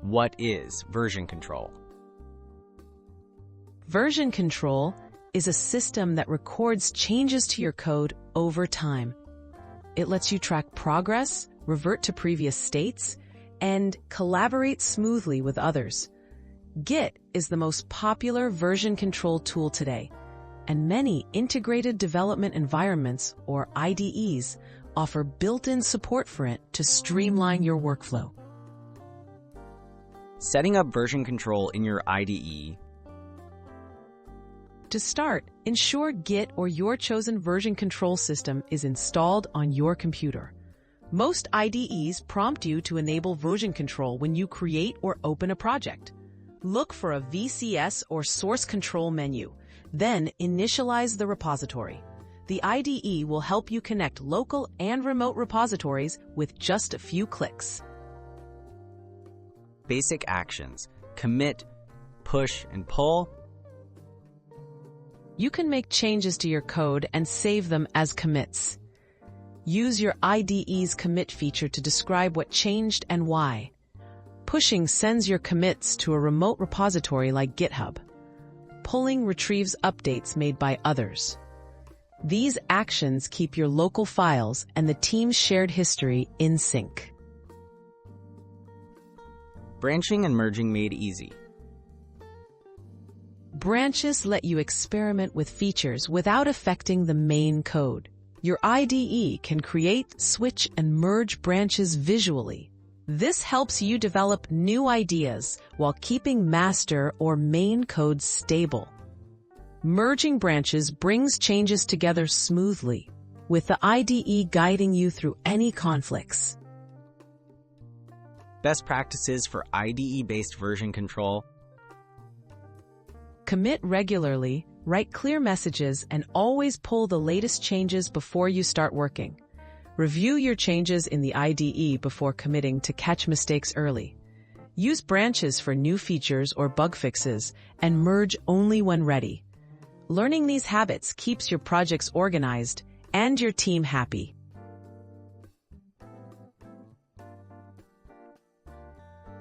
What is version control? Version control is a system that records changes to your code over time. It lets you track progress, revert to previous states, and collaborate smoothly with others. Git is the most popular version control tool today, and many integrated development environments, or IDEs, offer built-in support for it to streamline your workflow. Setting up version control in your IDE. To start, ensure Git or your chosen version control system is installed on your computer. Most IDEs prompt you to enable version control when you create or open a project. Look for a VCS or source control menu, then initialize the repository. The IDE will help you connect local and remote repositories with just a few clicks. Basic actions: commit, push, and pull. You can make changes to your code and save them as commits. Use your IDE's commit feature to describe what changed and why. Pushing sends your commits to a remote repository like GitHub. Pulling retrieves updates made by others. These actions keep your local files and the team's shared history in sync. Branching and merging made easy. Branches let you experiment with features without affecting the main code. Your IDE can create, switch, and merge branches visually. This helps you develop new ideas while keeping master or main code stable. Merging branches brings changes together smoothly, with the IDE guiding you through any conflicts. Best practices for IDE-based version control. Commit regularly, write clear messages, and always pull the latest changes before you start working. Review your changes in the IDE before committing to catch mistakes early. Use branches for new features or bug fixes, and merge only when ready. Learning these habits keeps your projects organized and your team happy.